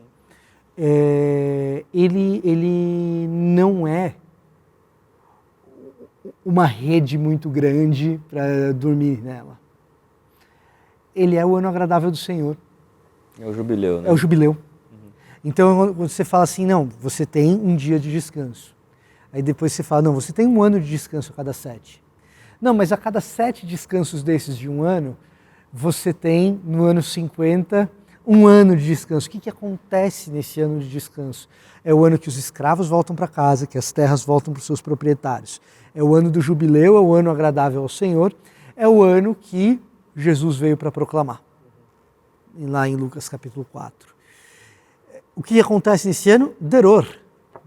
B: ele não é uma rede muito grande para dormir nela. Ele é o ano agradável do Senhor.
A: É o jubileu, né?
B: É o jubileu. Então, quando você fala assim, não, você tem um dia de descanso. Aí depois você fala, não, você tem um ano de descanso a cada 7. Não, mas a cada 7 descansos desses de um ano, você tem, no ano 50, um ano de descanso. O que acontece nesse ano de descanso? É o ano que os escravos voltam para casa, que as terras voltam para os seus proprietários. É o ano do jubileu, é o ano agradável ao Senhor, é o ano que Jesus veio para proclamar. Lá em Lucas capítulo 4. O que acontece nesse ano? Deror,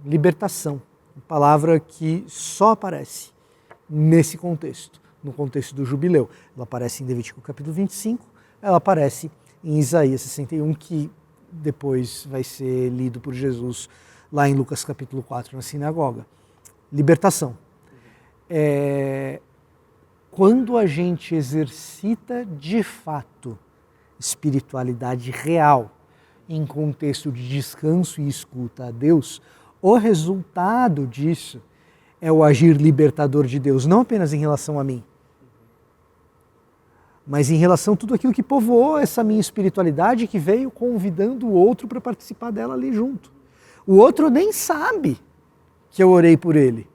B: libertação. Uma palavra que só aparece nesse contexto, no contexto do jubileu. Ela aparece em Levítico capítulo 25, ela aparece em Isaías 61, que depois vai ser lido por Jesus lá em Lucas capítulo 4, na sinagoga. Libertação. Quando a gente exercita de fato espiritualidade real, em contexto de descanso e escuta a Deus, o resultado disso é o agir libertador de Deus, não apenas em relação a mim, mas em relação a tudo aquilo que povoou essa minha espiritualidade, que veio convidando o outro para participar dela ali junto. O outro nem sabe que eu orei por ele.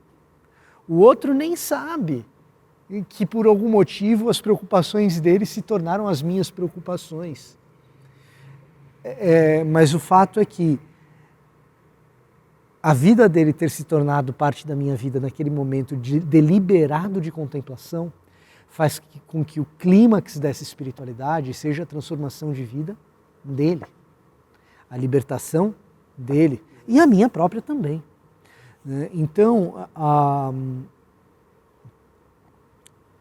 B: O outro nem sabe que por algum motivo as preocupações dele se tornaram as minhas preocupações. Mas o fato é que a vida dele ter se tornado parte da minha vida naquele momento deliberado de contemplação faz com que o clímax dessa espiritualidade seja a transformação de vida dele, a libertação dele e a minha própria também. Então,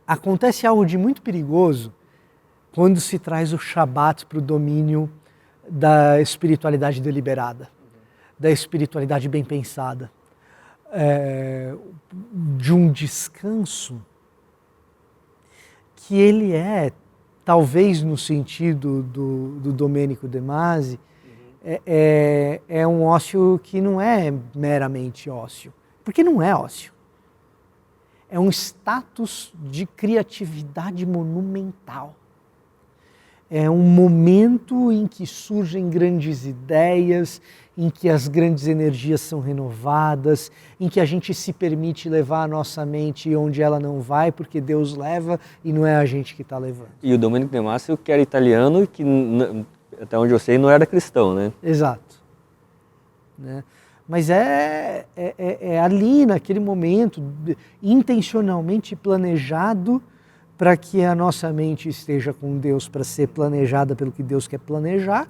B: acontece algo de muito perigoso quando se traz o Shabat para o domínio da espiritualidade deliberada, da espiritualidade bem pensada, de um descanso que ele talvez no sentido do Domenico De Masi, é um ócio que não é meramente ócio, porque não é ócio. É um status de criatividade monumental. É um momento em que surgem grandes ideias, em que as grandes energias são renovadas, em que a gente se permite levar a nossa mente onde ela não vai, porque Deus leva e não é a gente que está levando.
A: E o Domenico De Masi, que era italiano e que, até onde eu sei, não era cristão, né?
B: Exato. Mas é ali, naquele momento, intencionalmente planejado para que a nossa mente esteja com Deus, para ser planejada pelo que Deus quer planejar,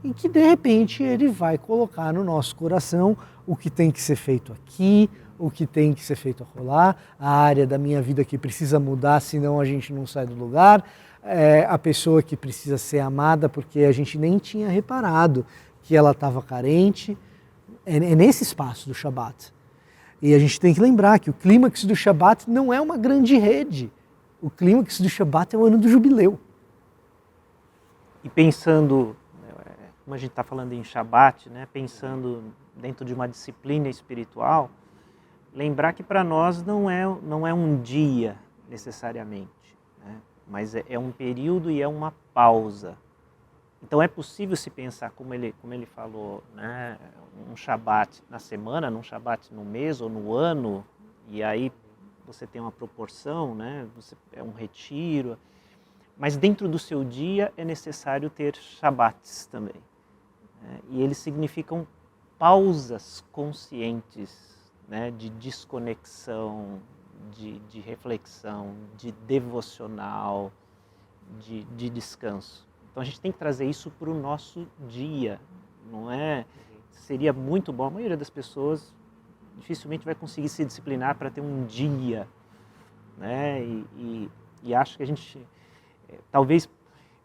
B: e que de repente Ele vai colocar no nosso coração o que tem que ser feito aqui, o que tem que ser feito acolá, a área da minha vida que precisa mudar, senão a gente não sai do lugar, a pessoa que precisa ser amada porque a gente nem tinha reparado que ela estava carente. É nesse espaço do Shabat. E a gente tem que lembrar que o clímax do Shabat não é uma grande rede. O clímax do Shabat é o ano do jubileu.
C: E pensando, como a gente está falando em Shabat, né, pensando dentro de uma disciplina espiritual, lembrar que para nós não é um dia necessariamente, né, mas é um período e é uma pausa. Então é possível se pensar, como ele falou, né, um Shabat na semana, num Shabat no mês ou no ano, e aí você tem uma proporção, né, é um retiro, mas dentro do seu dia é necessário ter Shabats também. Né, e eles significam pausas conscientes, né, de desconexão, de reflexão, de devocional, de descanso. Então a gente tem que trazer isso para o nosso dia, não é? Seria muito bom, a maioria das pessoas dificilmente vai conseguir se disciplinar para ter um dia, né? E acho que a gente, talvez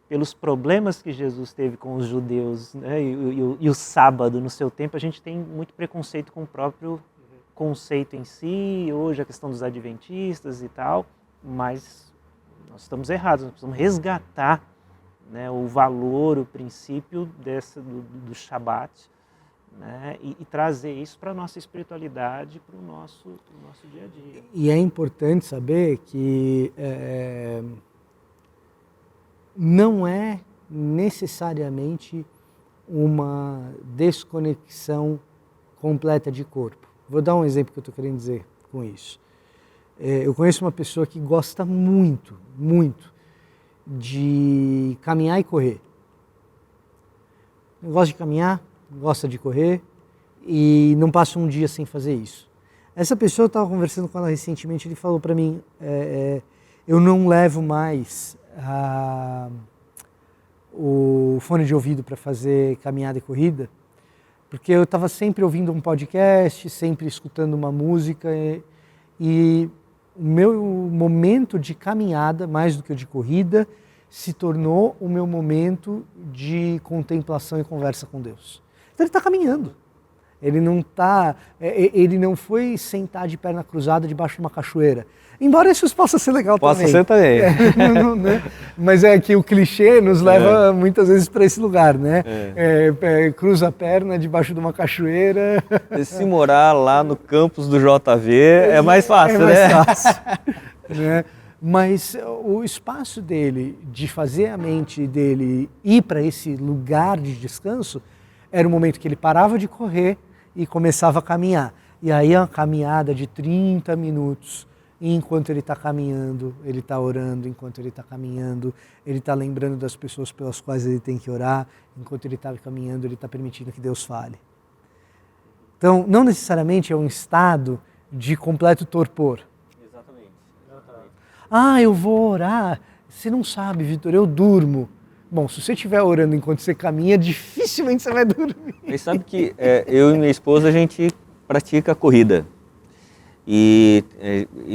C: pelos problemas que Jesus teve com os judeus, né, e o sábado no seu tempo, a gente tem muito preconceito com o próprio conceito em si, hoje a questão dos adventistas e tal, mas nós estamos errados, nós precisamos resgatar, né, o valor, o princípio do Shabat, né, e trazer isso para a nossa espiritualidade, para o nosso dia a dia.
B: E é importante saber que não é necessariamente uma desconexão completa de corpo. Vou dar um exemplo que eu estou querendo dizer com isso. Eu conheço uma pessoa que gosta muito, muito de caminhar e correr. Gosta de caminhar, gosta de correr e não passa um dia sem fazer isso. Essa pessoa, eu estava conversando com ela recentemente, ele falou para mim, eu não levo mais o fone de ouvido para fazer caminhada e corrida, porque eu estava sempre ouvindo um podcast, sempre escutando uma música e o meu momento de caminhada, mais do que o de corrida, se tornou o meu momento de contemplação e conversa com Deus. Então ele está caminhando. Ele não foi sentar de perna cruzada debaixo de uma cachoeira. Embora isso possa ser legal também.
A: Possa ser também.
B: Né? Mas é que o clichê nos leva muitas vezes para esse lugar, né? Cruza a perna debaixo de uma cachoeira.
A: E se morar lá no campus do JV é mais fácil, né?
B: É mais fácil. Né? Mas o espaço dele, de fazer a mente dele ir para esse lugar de descanso, era o momento que ele parava de correr e começava a caminhar. E aí a caminhada de 30 minutos, e enquanto ele está caminhando, ele está orando, enquanto ele está caminhando, ele está lembrando das pessoas pelas quais ele tem que orar, enquanto ele está caminhando, ele está permitindo que Deus fale. Então, não necessariamente é um estado de completo torpor.
A: Exatamente.
B: Eu vou orar. Você não sabe, Vitor, eu durmo. Bom, se você estiver orando enquanto você caminha, dificilmente você vai dormir.
A: Mas sabe que eu e minha esposa, a gente pratica corrida. E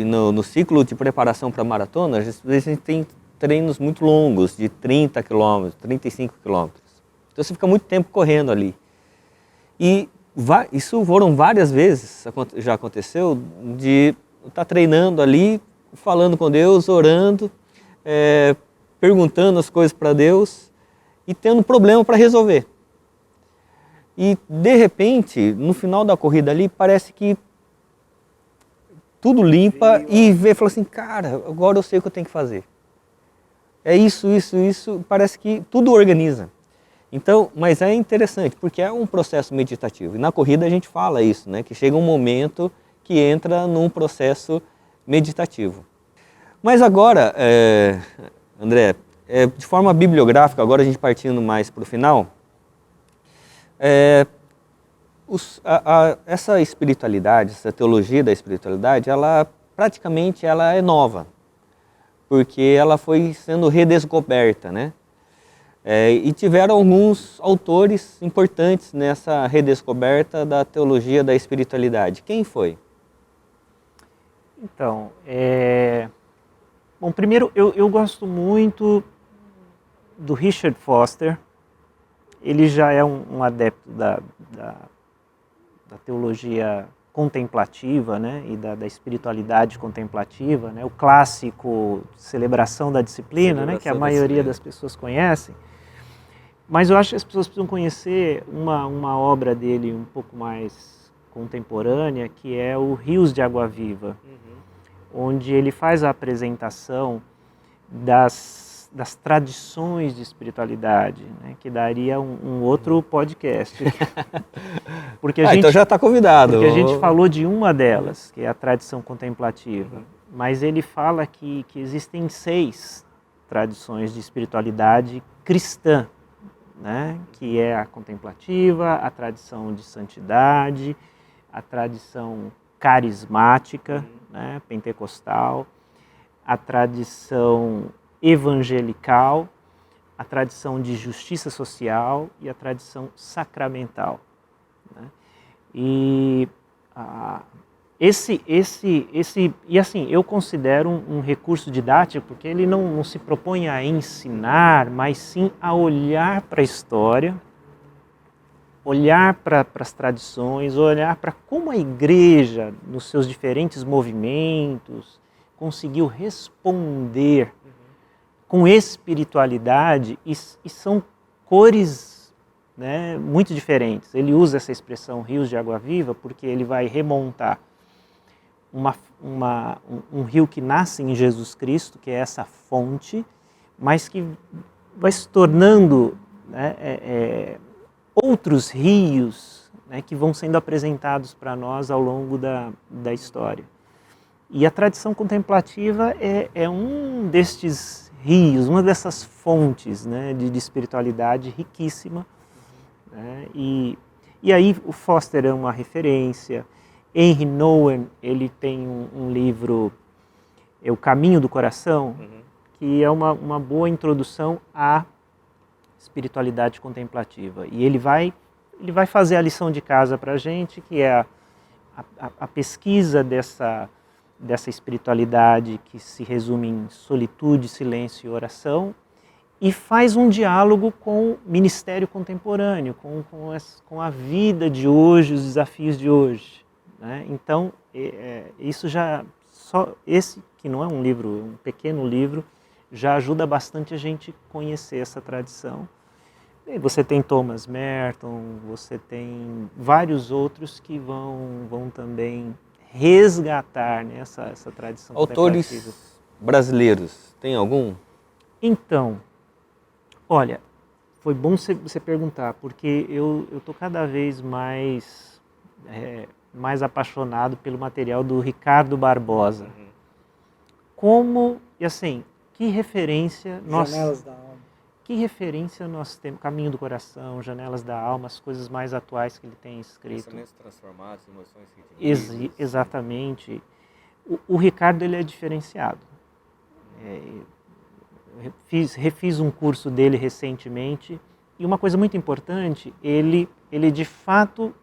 A: no ciclo de preparação para maratona, às vezes a gente tem treinos muito longos, de 30 quilômetros, 35 quilômetros. Então você fica muito tempo correndo ali. E isso foram várias vezes, já aconteceu, de estar treinando ali, falando com Deus, orando, perguntando as coisas para Deus e tendo um problema para resolver. E de repente, no final da corrida ali, parece que tudo limpa e fala assim, cara, agora eu sei o que eu tenho que fazer. É isso, parece que tudo organiza. Então, mas é interessante, porque é um processo meditativo. E na corrida a gente fala isso, né? Que chega um momento que entra num processo meditativo. Mas agora, André, de forma bibliográfica, agora a gente partindo mais para o final, essa espiritualidade, essa teologia da espiritualidade, ela praticamente é nova, porque ela foi sendo redescoberta, né? E tiveram alguns autores importantes nessa redescoberta da teologia da espiritualidade. Quem foi?
C: Então, bom, primeiro eu gosto muito do Richard Foster. Ele já é um adepto da teologia contemplativa, né, e da espiritualidade contemplativa, né, o clássico Celebração da Disciplina, né, que a maioria das pessoas conhecem. Mas eu acho que as pessoas precisam conhecer uma obra dele um pouco mais contemporânea, que é o Rios de Água Viva, onde ele faz a apresentação das tradições de espiritualidade, né, que daria um outro podcast. Porque
A: então já está convidado.
C: Porque a gente falou de uma delas, que é a tradição contemplativa, mas ele fala que existem 6 tradições de espiritualidade cristã, né, que é a contemplativa, a tradição de santidade, a tradição carismática, né, pentecostal, a tradição evangelical, a tradição de justiça social e a tradição sacramental, né? E e assim, eu considero um recurso didático porque ele não se propõe a ensinar, mas sim a olhar para a história, olhar para as tradições, olhar para como a igreja, nos seus diferentes movimentos, conseguiu responder com espiritualidade, e são cores, né, muito diferentes. Ele usa essa expressão Rios de Água Viva porque ele vai remontar um rio que nasce em Jesus Cristo, que é essa fonte, mas que vai se tornando, né, outros rios, né, que vão sendo apresentados para nós ao longo da história. E a tradição contemplativa é um destes rios, uma dessas fontes, né, de espiritualidade riquíssima. Né? E aí o Foster é uma referência. Henry Nouwen, ele tem um livro, O Caminho do Coração, que é uma boa introdução à espiritualidade contemplativa. E ele vai fazer a lição de casa para a gente, que é a pesquisa dessa espiritualidade que se resume em solitude, silêncio e oração, e faz um diálogo com o ministério contemporâneo, com a vida de hoje, os desafios de hoje. Né? Então, isso já, só esse, que não é um livro, um pequeno livro, já ajuda bastante a gente conhecer essa tradição. E você tem Thomas Merton, você tem vários outros que vão também resgatar, né, essa tradição contemplativa.
A: Autores brasileiros, tem algum?
C: Então, olha, foi bom você perguntar, porque eu estou cada vez mais apaixonado pelo material do Ricardo Barbosa. E assim, que referência
B: Janelas da Alma.
C: Que referência nós temos? Caminho do Coração, Janelas da Alma, as coisas mais atuais que ele tem escrito.
A: Pensamentos transformados, emoções sentimentos.
C: Exatamente. O Ricardo, ele é diferenciado. Eu refiz um curso dele recentemente, e uma coisa muito importante, ele de fato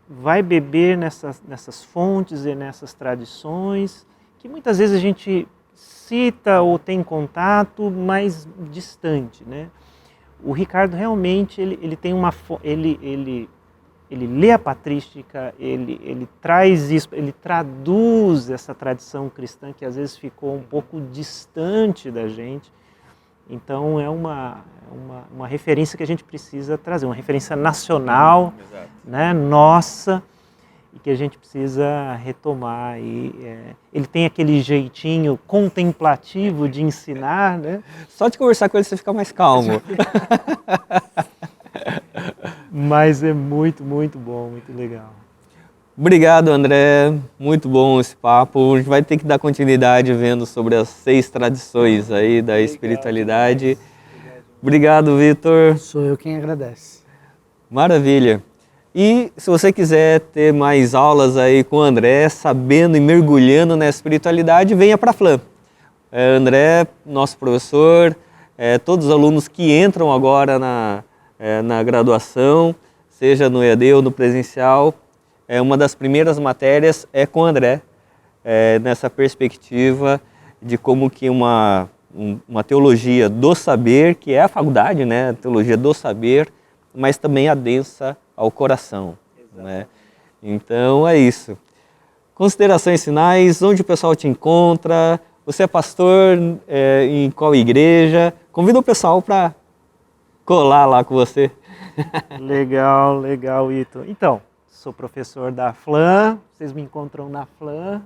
C: vai beber nessas fontes e nessas tradições, que muitas vezes a gente cita ou tem contato, mas distante, né? O Ricardo realmente ele tem ele lê a patrística, ele traz isso, ele traduz essa tradição cristã que às vezes ficou um pouco distante da gente. Então é uma referência que a gente precisa trazer, uma referência nacional, né, nossa, e que a gente precisa retomar. Ele tem aquele jeitinho contemplativo de ensinar, né?
A: Só de conversar com ele você fica mais calmo.
C: Mas é muito, muito bom, muito legal.
A: Obrigado, André. Muito bom esse papo. A gente vai ter que dar continuidade vendo sobre as 6 tradições aí da espiritualidade. Obrigado, Vitor.
B: Sou eu quem agradece.
A: Maravilha. E se você quiser ter mais aulas aí com o André, sabendo e mergulhando na espiritualidade, venha para a FLAM. André, nosso professor, todos os alunos que entram agora na graduação, seja no EAD ou no presencial, uma das primeiras matérias é com o André, nessa perspectiva de como que uma teologia do saber, que é a faculdade, né, a teologia do saber, mas também adensa ao coração. Né? Então é isso. Considerações finais, onde o pessoal te encontra, você é pastor em qual igreja? Convida o pessoal para colar lá com você.
C: Legal, Ito. Então, sou professor da FLAM, vocês me encontram na FLAM,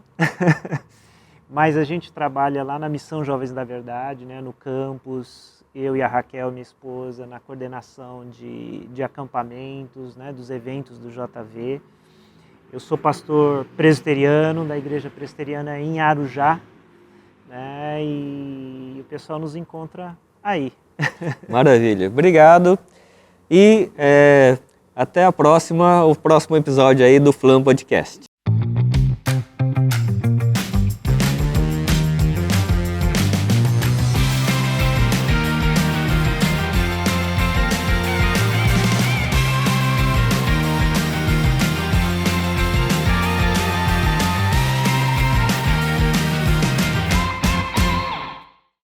C: mas a gente trabalha lá na Missão Jovens da Verdade, né, no campus, eu e a Raquel, minha esposa, na coordenação de acampamentos, né, dos eventos do JV. Eu sou pastor presbiteriano da Igreja Presbiteriana em Arujá, né, e o pessoal nos encontra aí.
A: Maravilha, obrigado e até o próximo episódio aí do FLAM Podcast.